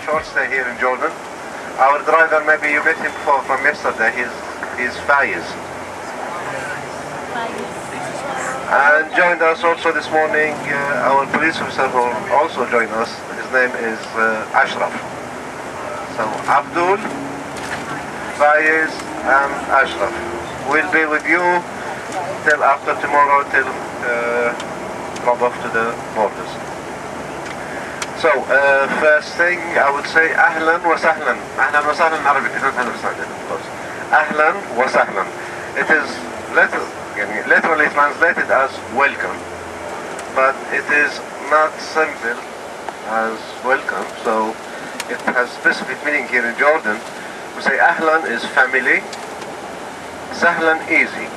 short stay here in Jordan. Our driver, maybe you met him before from yesterday, he's Faiz. And joined us also this morning, our police officer who also joined us. His name is Ashraf. So Abdul, Faiz and Ashraf will be with you till after tomorrow, till drop off to the borders. So first thing I would say, Ahlan wa Sahlan. Ahlan wa Sahlan in Arabic, you don't understand it, of course. Ahlan wa Sahlan. It is literally translated as welcome, but it is not simple as welcome, so it has specific meaning here in Jordan. We say Ahlan is family, Sahlan easy.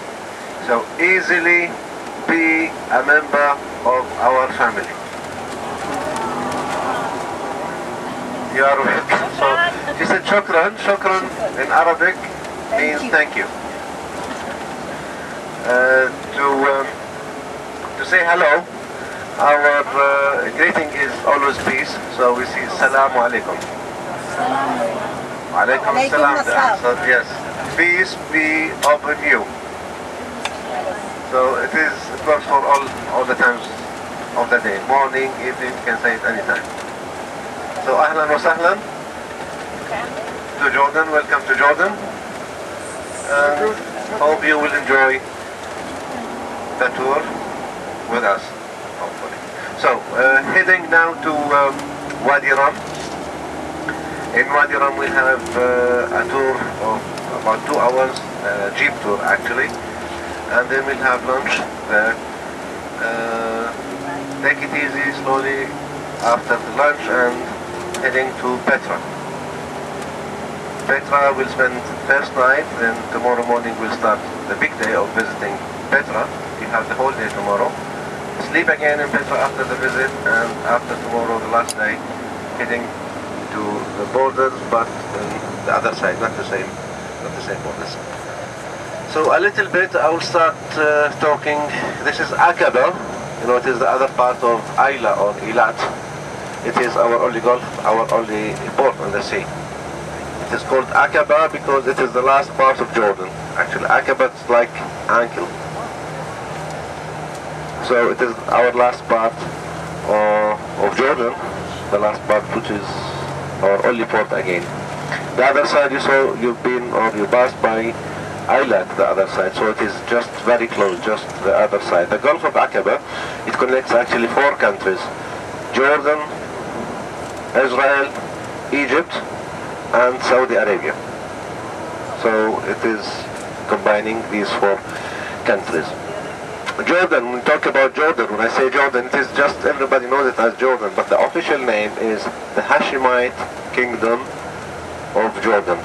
So easily be a member of our family. You are welcome. So you said shukran. Shukran in Arabic means thank you. To say hello, our greeting is always peace. So we see Assalamu alaikum. Alaikum assalam. The answer, yes. Peace be upon you. So it works for all the times of the day. Morning, evening, you can say it anytime. So ahlan wa sahlan to Jordan. Welcome to Jordan. And hope you will enjoy the tour with us, hopefully. So heading now to Wadi Rum. In Wadi Rum we have a tour of about 2 hours, jeep tour actually, and then we'll have lunch there. Take it easy, slowly after the lunch, and heading to Petra. Petra will spend first night, then tomorrow morning we'll start the big day of visiting Petra. We have the whole day tomorrow. Sleep again in Petra after the visit, and after tomorrow, the last day, heading to the borders, but the other side, not the same borders. So a little bit, I will start talking. This is Aqaba. You know, it is the other part of Ayla or Eilat. It is our only gulf, our only port on the sea. It is called Aqaba because it is the last part of Jordan. Actually, Aqaba is like ankle. So it is our last part of Jordan, the last part which is our only port again. The other side you saw, you've been or you passed by Eilat, the other side, so it is just very close, just the other side. The Gulf of Aqaba, it connects actually 4 countries: Jordan, Israel, Egypt, and Saudi Arabia. So it is combining these 4 countries. Jordan, when we talk about Jordan, when I say Jordan, it is just, everybody knows it as Jordan, but the official name is the Hashemite Kingdom of Jordan.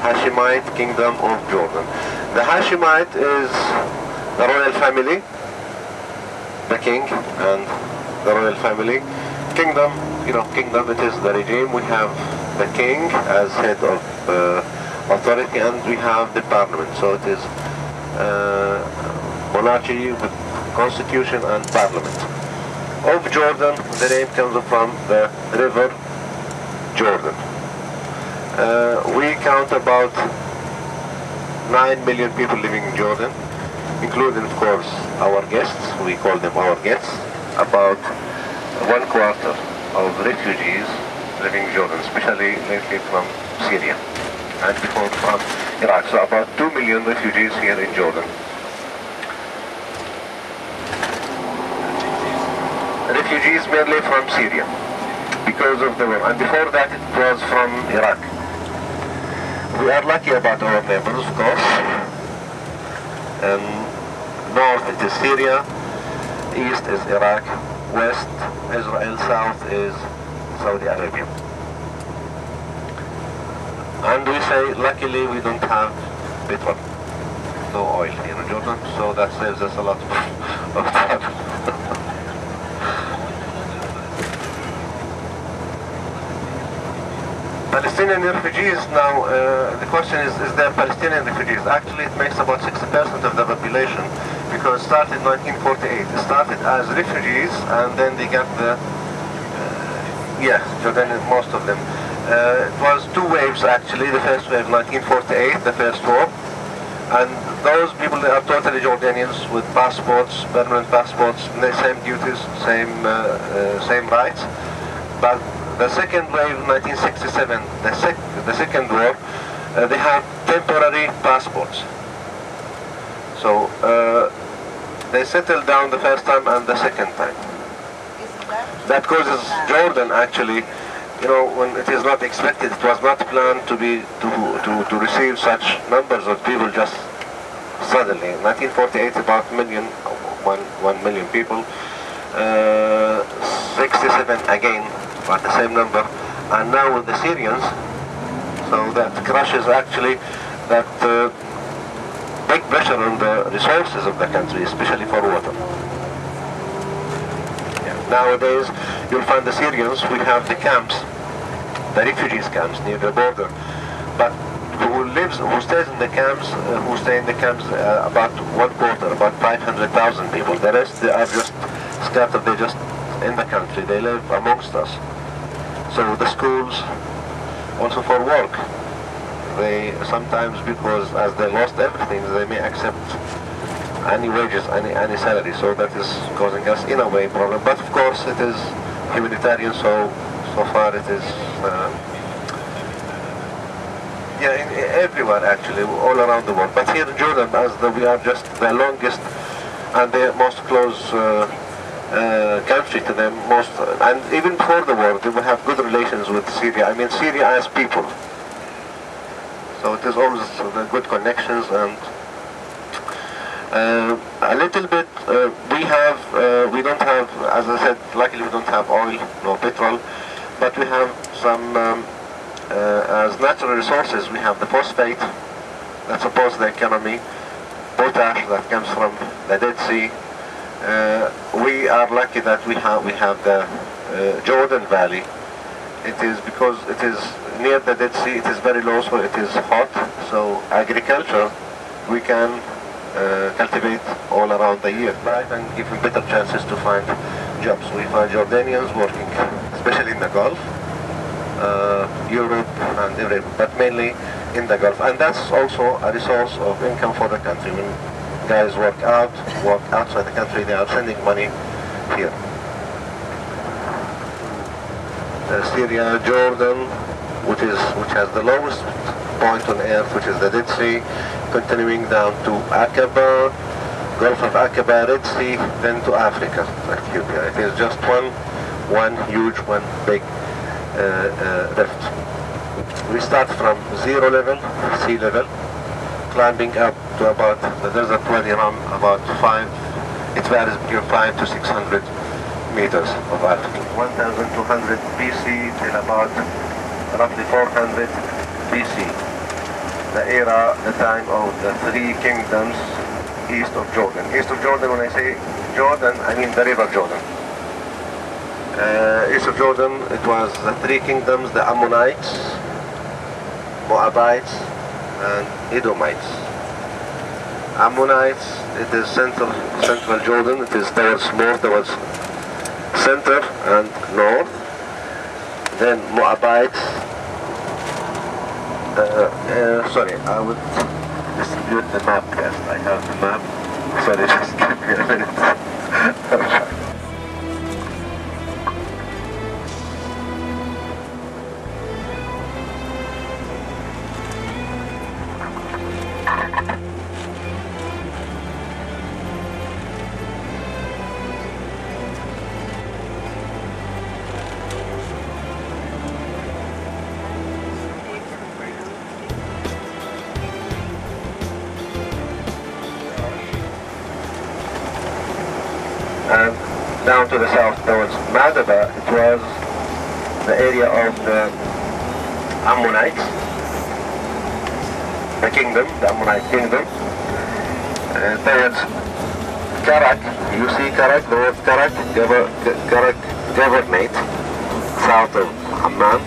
Hashemite Kingdom of Jordan. The Hashemite is the royal family, the king and the royal family. Kingdom, you know, kingdom, it is the regime. We have the king as head of authority, and we have the parliament. So it is monarchy with constitution and parliament. Of Jordan, the name comes from the river Jordan. We count about 9 million people living in Jordan, including, of course, our guests. We call them our guests. About 1/4 of refugees living in Jordan, especially lately from Syria and before from Iraq. So about 2 million refugees here in Jordan. Refugees mainly from Syria because of the war, and before that it was from Iraq. We are lucky about our neighbors, of course. North it is Syria, east is Iraq, west Israel, south is Saudi Arabia. And we say, luckily we don't have petrol, no oil here in Jordan, so that saves us a lot of trouble. Palestinian refugees now, the question is there Palestinian refugees? Actually it makes about 60% of the population, because it started in 1948. It started as refugees and then they got the Yeah, Jordanian, most of them. It was two waves actually. The first wave, 1948, the first war, and those people, they are totally Jordanians with passports, permanent passports, the same duties, same rights. But the second wave, 1967, the second war, they have temporary passports. So they settled down the first time and the second time. That causes Jordan actually, you know, when it is not expected, it was not planned to receive such numbers of people just suddenly. 1948, about 1 million people. 67 again, about the same number. And now with the Syrians, so that crushes actually that big pressure on the resources of the country, especially for water. Nowadays, you'll find the Syrians, we have the camps, the refugees camps near the border. But who stays in the camps, who stay in the camps, about 1/4, about 500,000 people. The rest, they are just scattered, they're just in the country, they live amongst us. So the schools, also for work, they sometimes, because as they lost everything, they may accept any wages, any salary, so that is causing us in a way problem. But of course it is humanitarian, so far it is everywhere actually, all around the world. But here in Jordan, as we are just the longest and the most close country to them, and even before the war, they will have good relations with Syria. I mean, Syria as people. So it is always good connections, and a little bit, we don't have, as I said, luckily we don't have oil, no petrol, but we have some, as natural resources, we have the phosphate that supports the economy, potash that comes from the Dead Sea. We are lucky that we have the Jordan Valley. It is because it is near the Dead Sea, it is very low, so it is hot, so agriculture, we can cultivate all around the year, right, and give them better chances to find jobs. We find Jordanians working, especially in the Gulf, Europe and everywhere, but mainly in the Gulf. And that's also a resource of income for the country. When guys work outside the country, they are sending money here. Syria, Jordan, which has the lowest point on earth, which is the Dead Sea, continuing down to Aqaba, Gulf of Aqaba, Red Sea, then to Africa, Ethiopia. It is just one huge, one big rift. We start from sea level, climbing up to about the desert Wadi Rum, about it varies between 500 to 600 meters of altitude. 1200 BC till about roughly 400 BC. The time of the three kingdoms east of Jordan. East of Jordan, when I say Jordan, I mean the river Jordan. East of Jordan, it was the three kingdoms, the Ammonites, Moabites, and Edomites. Ammonites, it is central Jordan, it is towards center and north. Then Moabites, sorry, I would distribute the map first. I have the map. Sorry, just give me a minute. And down to the south towards Madaba, it was the area of the Ammonites, the Ammonite kingdom. Towards Karak, you see Karak, the word Karak, governorate, south of Amman,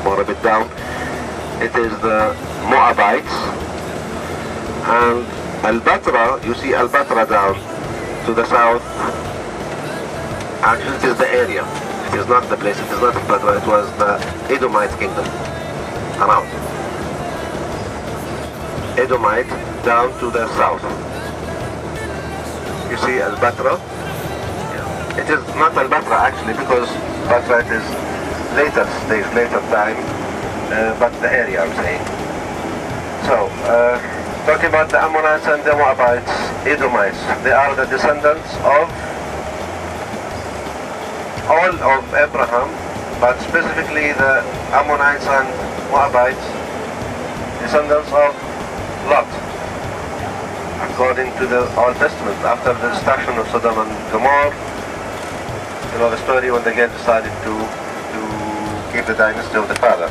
more a bit down. It is the Moabites. And Al-Batra, you see Al-Batra down to the south. Actually, it is the area. It is not the place, it is not Petra, it was the Edomite kingdom around. Edomite down to the south. You see Al-Batra? It is not Al-Batra actually, because Batra is later stage, later time, but the area I'm saying. So, talking about the Ammonites and the Moabites, Edomites, they are the descendants of all of Abraham, but specifically the Ammonites and Moabites, descendants of Lot, according to the Old Testament. After the destruction of Sodom and Gomorrah, you know the story when they get decided to keep the dynasty of the father.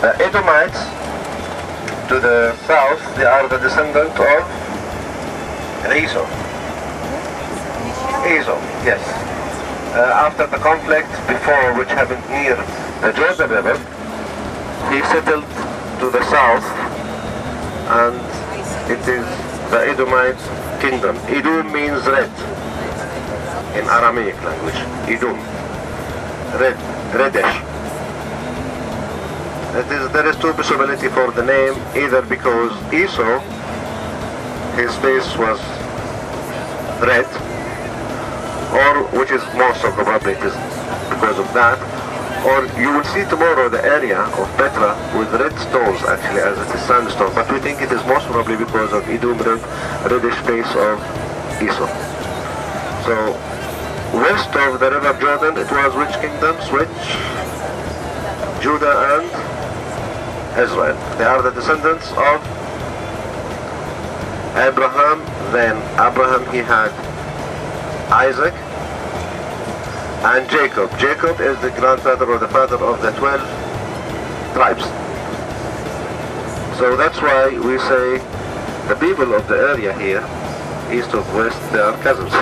The Edomites, to the south, they are the descendant of Esau. Esau, yes. After the conflict before, which happened near the Jordan River, he settled to the south, and it is the Edomite kingdom. Edom means red in Aramaic language. Edom, red, reddish. There is two possibility for the name, either because Esau, his face was red, or which is most of the probably it is because of that, or you will see tomorrow the area of Petra with red stones actually, as it is sandstone, but we think it is most probably because of Edom, reddish face of Esau. So west of the river Jordan it was which kingdoms? Which? Judah and Israel. They are the descendants of Abraham. Then Abraham, he had Isaac and Jacob. Jacob is the grandfather or the father of the 12 tribes. So that's why we say the people of the area here, east of west, they are cousins.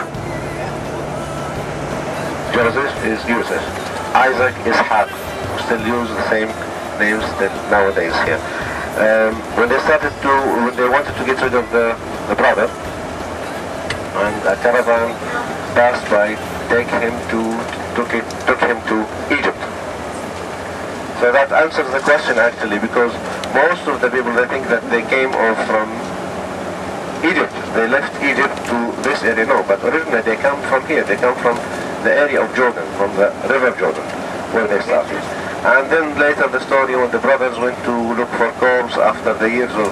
Joseph is Joseph. Isaac is Ishaq. We still use the same names still nowadays here. When they wanted to get rid of the brother, and a caravan passed by, took him to Egypt. So that answers the question actually, because most of the people, they think that they came off from Egypt. They left Egypt to this area. No, but originally they come from here. They come from the area of Jordan, from the river Jordan, where they started. And then later the story when the brothers went to look for corpse after the years of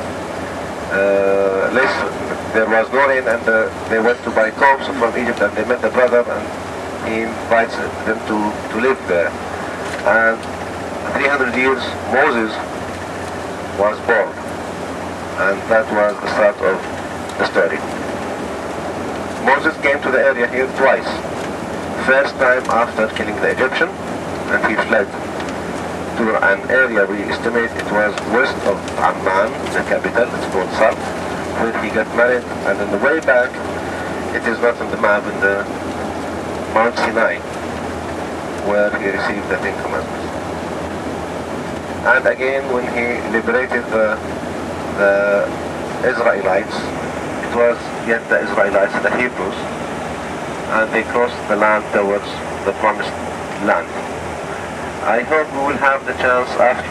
there was no rain, and they went to buy corpse from Egypt, and they met the brother, and he invites them to live there. And 300 years Moses was born, and that was the start of the story. Moses came to the area here twice. First time after killing the Egyptian, and he fled to an area we estimate it was west of Amman, the capital. It's called Salt, where he got married, and on the way back, it is not on the map, in the Mount Sinai, where he received the Ten Commandments. And again, when he liberated the Israelites, it was yet the Israelites, the Hebrews, and they crossed the land towards the promised land. I hope we will have the chance after.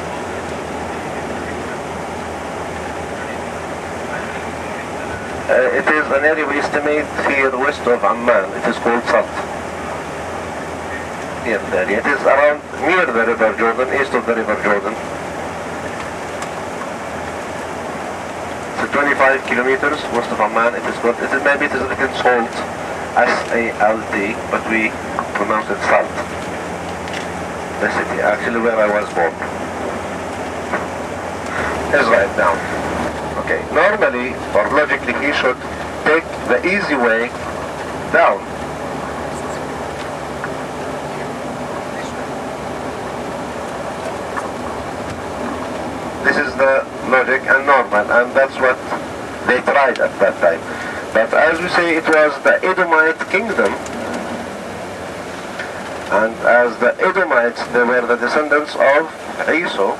It is an area we estimate here west of Amman. It is called Salt. Near the area. It is around near the river Jordan, east of the river Jordan. So 25 kilometers west of Amman. It is called. Maybe it is written Salt, S-A-L-T, but we pronounce it Salt. The city, actually where I was born. Israel down. Okay, normally or logically he should take the easy way down. This is the logic and normal, and that's what they tried at that time. But as we say, it was the Edomite kingdom. And as the Edomites, they were the descendants of Esau.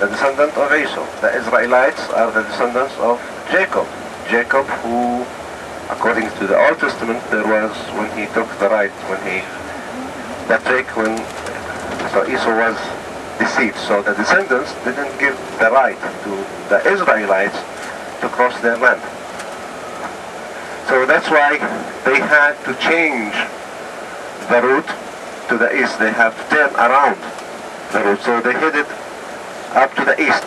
The descendant of Esau. The Israelites are the descendants of Jacob. Jacob, who, according to the Old Testament, there was when he took the right, when he the trick when so Esau was deceived. So the descendants didn't give the right to the Israelites to cross their land. So that's why they had to change the route to the east. They have to turn around the route. So they headed up to the east.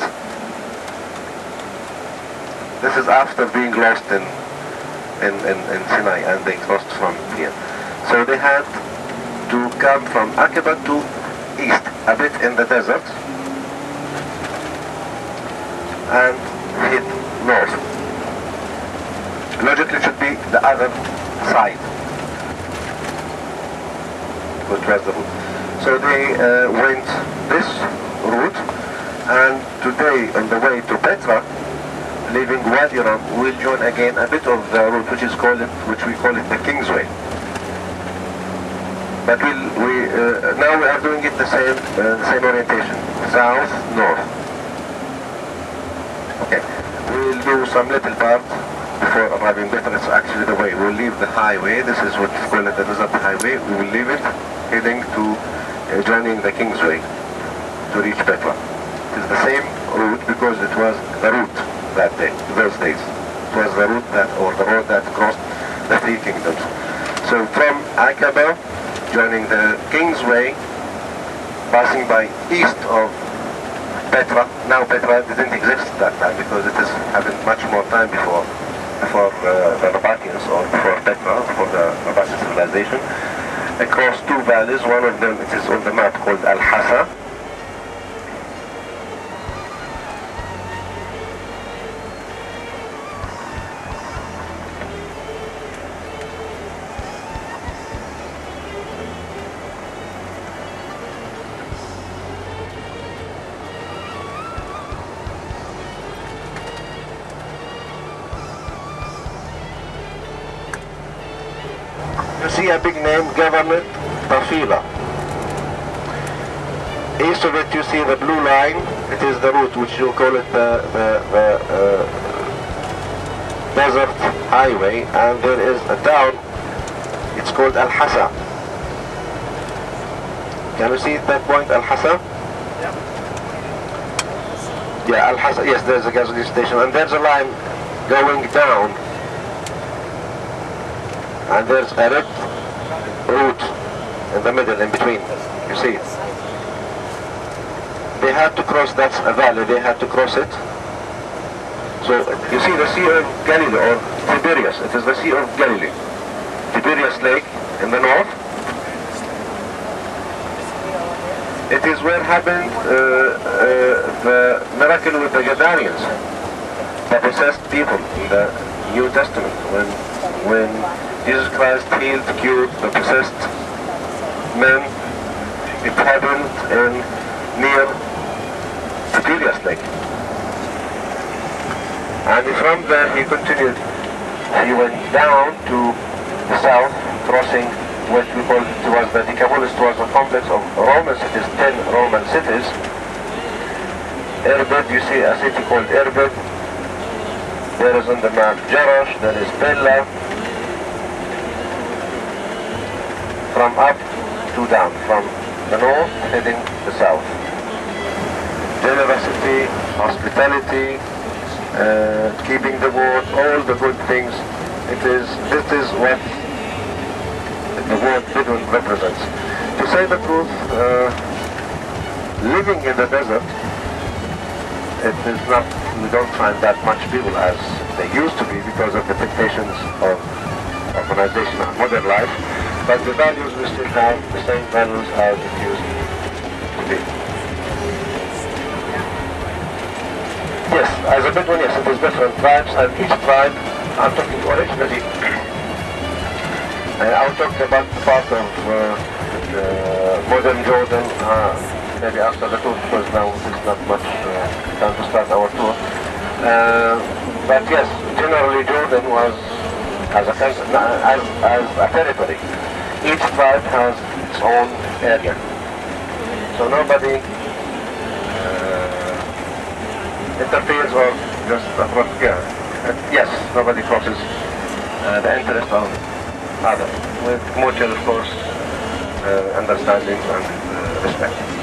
This is after being lost in Sinai, and they crossed from here. So they had to come from Aqaba to east, a bit in the desert, and head north. Logically it should be the other side, which was the route. So they went this route, and today on the way to Petra, leaving Wadi Rum, we'll join again a bit of the route which we call it the Kingsway. But now we are doing it the same orientation, south, north. Okay, we'll do some little part before arriving Petra. It's actually the way. We'll leave the highway. This is what we call it the desert highway. We will leave it, heading to joining the Kingsway to reach Petra. It is the same route because it was the route that day, those days. It was the route or the road that crossed the three kingdoms. So from Aqaba, joining the Kingsway, passing by east of Petra. Now Petra didn't exist that time because it has happened much more time before the Nabateans, or before Petra, before the Nabatean civilization. Across two valleys, one of them it is on the map called Al-Hasa. You see a big name, Government Tafila. East of it you see the blue line. It is the route which you call it the desert highway, and there is a town, it's called Al-Hasa. Can you see that point, Al-Hasa? Yeah, Al-Hasa, yes, there's a gasoline station, and there's a line going down, and there's a red route in the middle, in between. You see it? They had to cross, that's a valley, they had to cross it. So you see the Sea of Galilee, or Tiberias, it is the Sea of Galilee. Tiberias Lake in the north. It is where happened the miracle with the Gadarians, the possessed people in the New Testament, when Jesus Christ healed, cured the possessed men. It happened near Tiberias Lake. And from there he continued. He went down to the south, crossing what we call, it was the Decapolis, was a complex of Roman cities, 10 Roman cities. Irbid, you see a city called Irbid. There is on the map Jerash, there is Bella. From up to down, from the north heading the south. Generosity, hospitality, keeping the word, all the good things. This is what the word Bedouin represents. To say the truth, living in the desert, it is not, we don't find that much people as they used to be because of the temptations of urbanization and modern life. But the values we still have, the same values as it used to be. Yes, as a Bedouin, yes, it is different tribes, and each tribe, I'm talking originally, I'll talk about the part of modern Jordan, maybe after the tour, because now there's not much time to start our tour. But yes, generally Jordan was as a country, as a territory. Each tribe has its own area. So nobody interferes or just yes, nobody crosses the interest of others, with mutual, of course, understanding and respect.